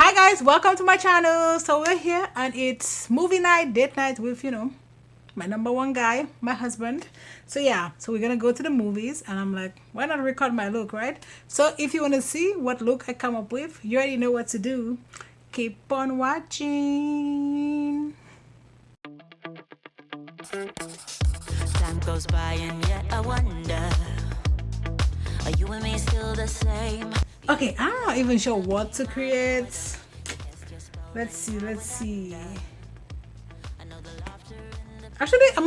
Hi guys, welcome to my channel. So we're here and it's movie night, date night with, my number one guy, my husband. So yeah, so we're gonna go to the movies and I'm like, why not record my look, right? So if you want to see what look I come up with, you already know what to do. Keep on watching. Time goes by and yet I wonder, are you and me still the same? Okay, I'm not even sure what to create. Let's see. Actually, I'm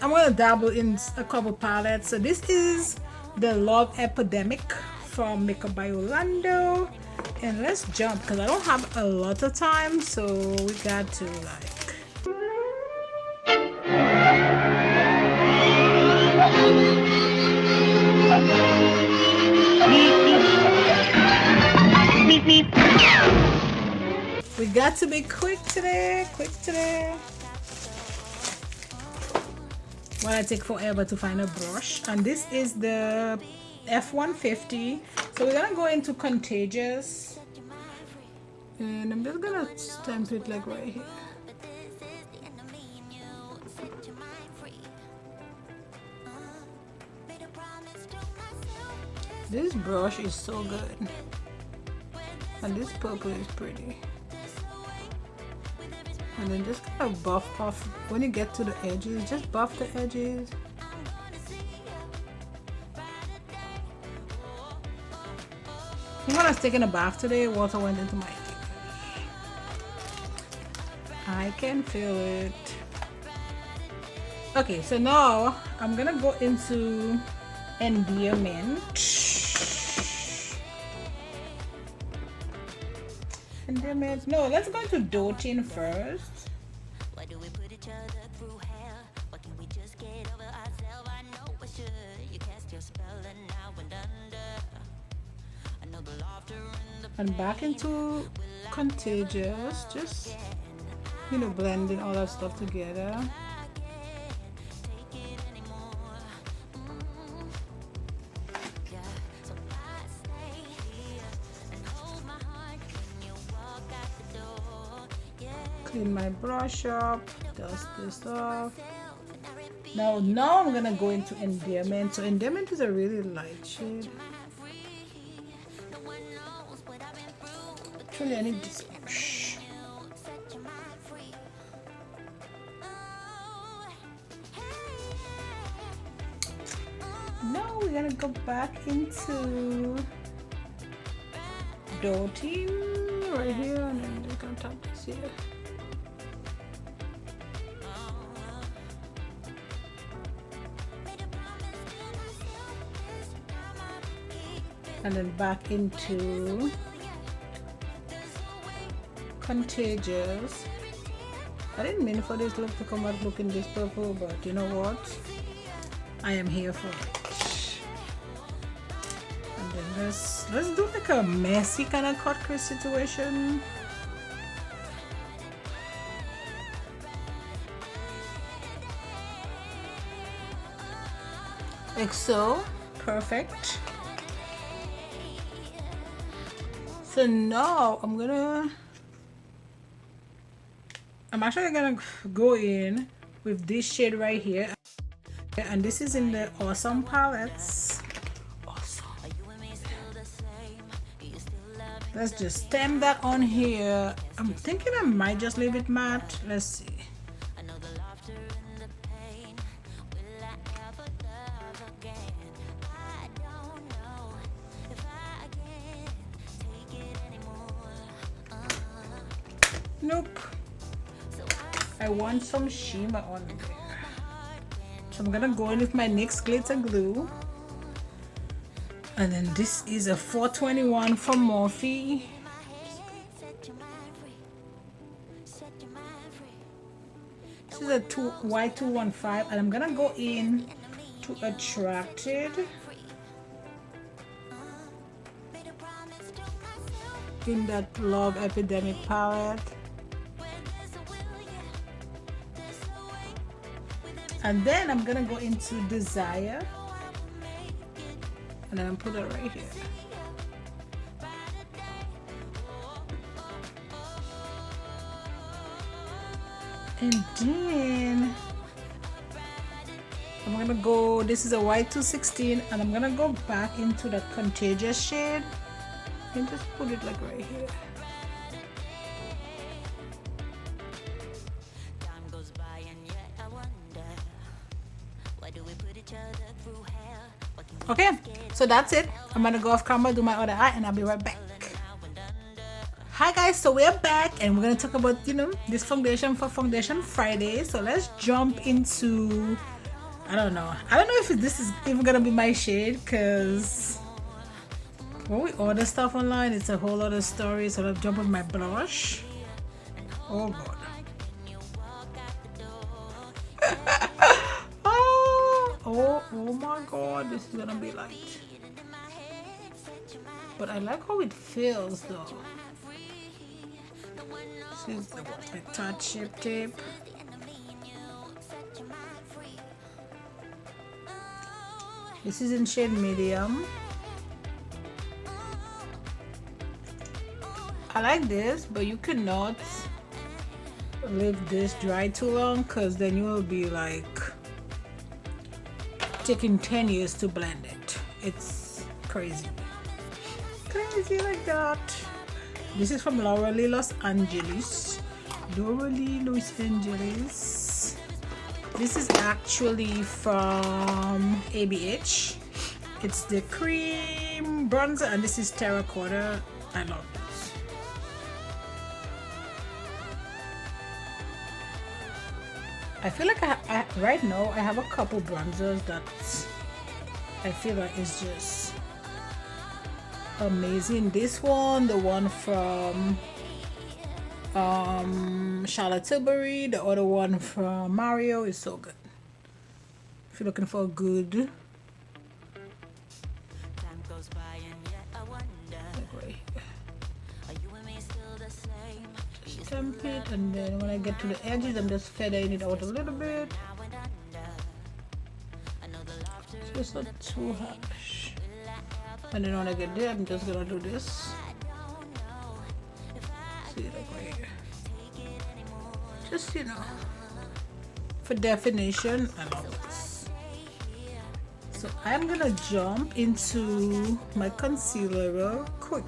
gonna dabble in a couple palettes. So this is the Love Epidemic from Makeup by Yolondo. And let's jump because I don't have a lot of time, so we got to we got to be quick today. Well, I take forever to find a brush, and this is the F150. So we're gonna go into Contagious, and I'm just gonna stamp it like right here. This brush is so good, and this purple is pretty. And then just kind of buff off when you get to the edges. Just buff the edges. When I was taking a bath today, water went into my hair. I can feel it. Okay, so now I'm gonna go into Endearment. No, let's go to Doting first. Why do we put each other through hell? Why can't we just get over ourselves? I know we should. You cast your spell and now and under. I know the laughter and back into Contagious. Just blending all that stuff together. Clean my brush up, dust this off. Now I'm gonna go into Endearment. So Endearment is a really light shade. Actually, I need this brush. Now we're gonna go back into Doting right here, and then we're gonna tap this here. And then back into Contagious. I didn't mean for this look to come out looking this purple, but you know what? I am here for it. And then let's do like a messy kind of cut crease situation. Like so. Perfect. So now I'm actually gonna go in with this shade right here, and this is in the Awesome palettes. Awesome. Let's just stamp that on here. I'm thinking I might just leave it matte. Let's see. Nope. I want some shimmer on there. So I'm gonna go in with my NYX Glitter Glue. And then this is a 421 from Morphe. This is a Y215, and I'm gonna go in to Attracted. In that Love Epidemic palette. And then I'm gonna go into Desire, and then put it right here. And then I'm gonna go, this is a white 216, and I'm gonna go back into the Contagious shade and just put it like right here. Okay, so that's it. I'm gonna go off camera, do my other eye, and I'll be right back. Hi guys, so we're back and we're gonna talk about, you know, this foundation for Foundation Friday. So let's jump into, I don't know if this is even gonna be my shade, because when we order stuff online it's a whole other story. So let's jump with my blush. Oh god. Oh my god, this is gonna be light. But I like how it feels though. This is my Tarte Shape Tape. This is in shade medium. I like this, but you cannot leave this dry too long, because then you will be like taking 10 years to blend it. It's crazy like that. This is from Laura Lee Los Angeles. This is actually from ABH. It's the cream bronzer, and this is Terra Cotta. I love this. I feel like I right now I have a couple bronzers that I feel like is just amazing. This one, the one from Charlotte Tilbury, the other one from Mario is so good. If you're looking for a good, just stamp it, and then when I get to the edges I'm just feathering it out a little bit, so it's not too harsh. And then when I get there I'm just gonna do this. See, like right here. Just, you know, for definition. I love this. So I'm gonna jump into my concealer real quick.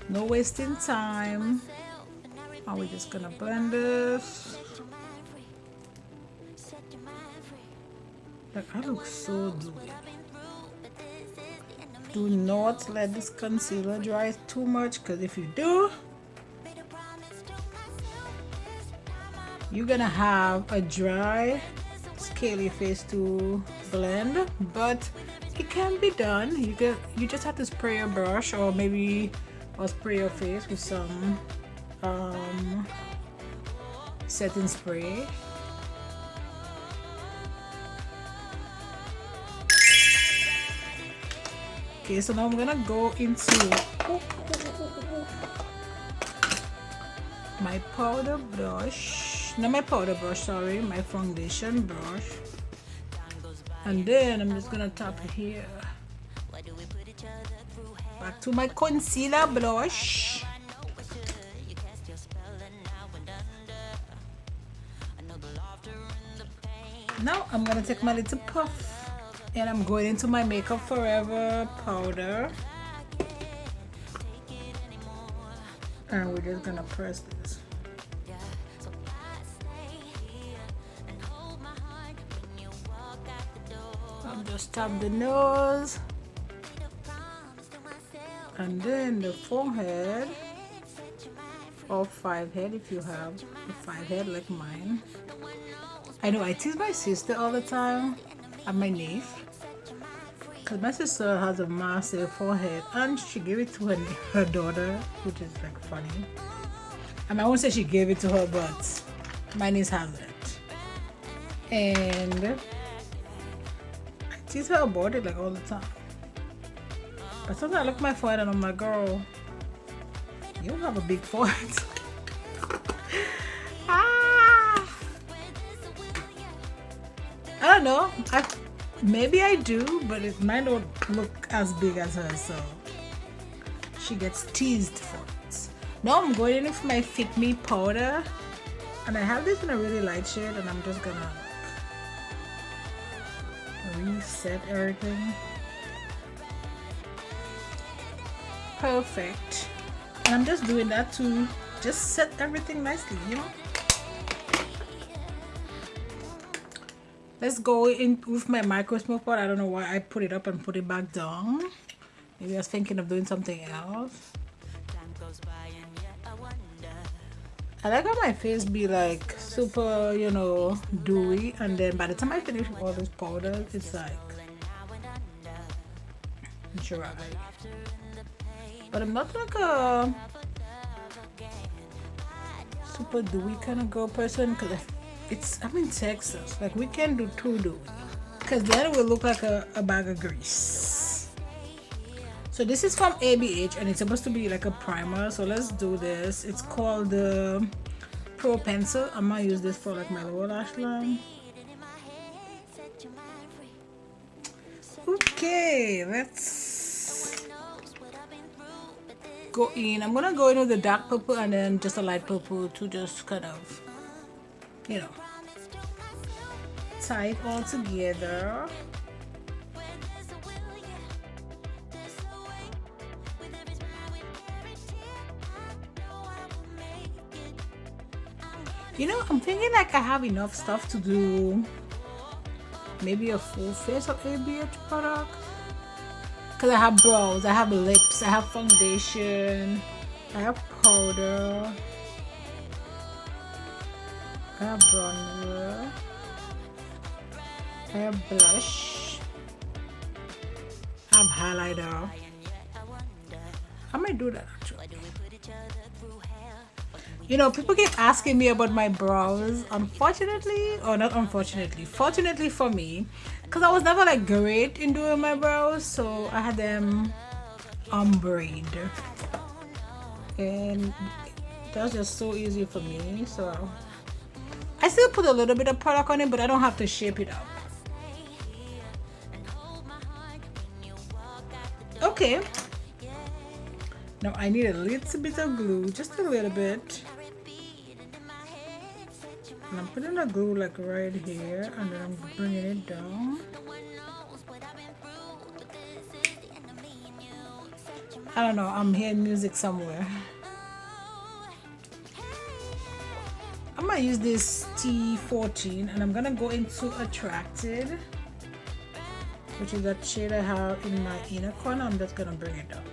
No wasting time. And we're just gonna blend this. Like, I look so dewy. Do not let this concealer dry too much, because if you do, you're gonna have a dry, scaly face to blend. But it can be done. You just have to spray your brush, or maybe spray your face with some setting spray. Okay, so now I'm gonna go into my powder brush. Not my powder brush, sorry, my foundation brush. And then I'm just gonna tap it here. Back to my concealer blush. Now I'm gonna take my little puff. And I'm going into my Makeup Forever powder. And we're just gonna press this. I'll just tap the nose. And then the forehead. Or 5 head if you have a 5 head like mine. I know I tease my sister all the time. And my niece, because my sister has a massive forehead and she gave it to her daughter, which is like funny. I mean, I won't say she gave it to her, but my niece has it, and I tease her about it like all the time. But sometimes I look at my forehead and I'm like, girl, you don't have a big forehead. I don't know. Maybe I do, but it might not look as big as her, so she gets teased for it. Now I'm going in with my Fit Me powder, And I have this in a really light shade, and I'm just gonna reset everything. Perfect. And I'm just doing that to just set everything nicely, you know. Let's go in with my micro smoke pot. I don't know why I put it up and put it back down. Maybe I was thinking of doing something else. I like how my face be like super, you know, dewy, and then by the time I finish with all those powders, it's like dry. But I'm not like a super dewy kind of girl person, because I'm in Texas. Like, we can't do too dewy, because then it will look like a bag of grease. So this is from ABH, and it's supposed to be like a primer. So let's do this. It's called the Pro Pencil. I'm gonna use this for like my lower lash line. Okay, let's go in. I'm gonna go in with the dark purple and then just a light purple to just kind of, you know, tie it all together. You know, I'm thinking like I have enough stuff to do maybe a full face of ABH product. Because I have brows, I have lips, I have foundation, I have powder, I have bronzer, I have blush, I have highlighter. I might do that actually. You know, people keep asking me about my brows. Unfortunately, or not unfortunately, fortunately for me, because I was never like great in doing my brows, so I had them ombre, and that's just so easy for me. So I still put a little bit of product on it, but I don't have to shape it up. Okay, now I need a little bit of glue, just a little bit. And I'm putting the glue like right here, and then I'm bringing it down. I don't know, I'm hearing music somewhere. I'm gonna use this T14, and I'm gonna go into Attracted, which is that shade I have in my inner corner. I'm just gonna bring it down.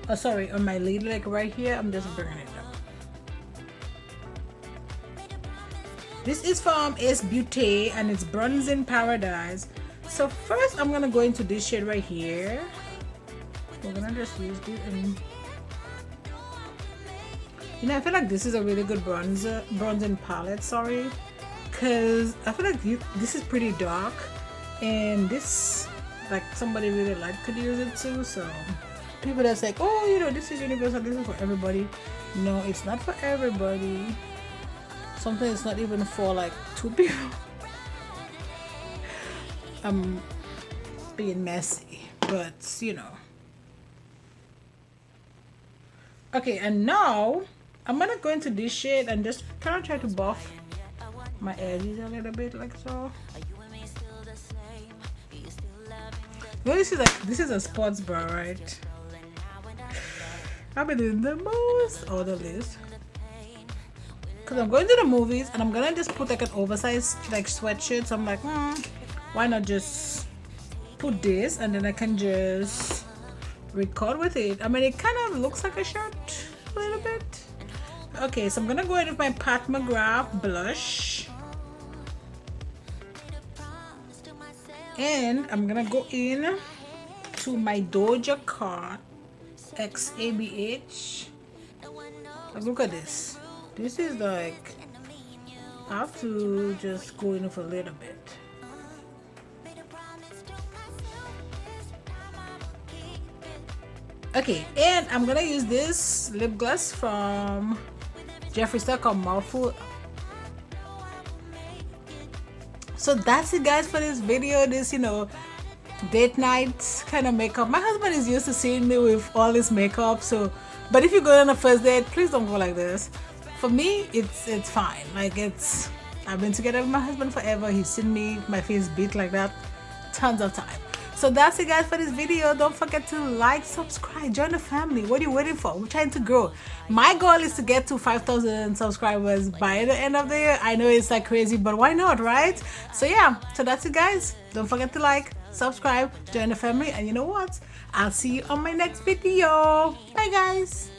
Oh, sorry, on my lid, like right here, I'm just bringing it down. This is from Ace Beauty, and it's Bronze in Paradise. So first I'm gonna go into this shade right here. We're gonna just use this, and you know, I feel like this is a really good bronzing palette, sorry, because I feel like this is pretty dark, and this, like, somebody really could use it too. So people that's like, oh, you know, this is universal, this is for everybody. No, it's not for everybody. Sometimes it's not even for like two people. I'm being messy, but you know. Okay, and now I'm gonna go into this shade and just kind of try to buff my edges a little bit, like so. Well, this is a sports bra, right? I've been doing the most or the least. Because I'm going to the movies, and I'm gonna just put like an oversized like sweatshirt. So I'm like, why not just put this, and then I can just record with it. I mean, it kind of looks like a shirt a little bit. Okay, so I'm gonna go in with my Pat McGrath blush, and I'm gonna go in to my Doja Cat X ABH. Like, look at this. This is like, I have to just go in with a little bit. Okay, and I'm gonna use this lip gloss from Jeffree Star called Mouthful. So that's it, guys, for this video. This, you know, date night kind of makeup. My husband is used to seeing me with all this makeup, so, but if you go on a first date, please don't go like this. for me, it's fine. Like, it's, I've been together with my husband forever. He's seen me, my face beat like that tons of time. So that's it, guys, for this video. Don't forget to like, subscribe, join the family. What are you waiting for? We're trying to grow. My goal is to get to 5,000 subscribers by the end of the year. I know it's like crazy, but why not, right? So yeah, so that's it, guys. Don't forget to like, subscribe, join the family, and you know what? I'll see you on my next video. Bye, guys.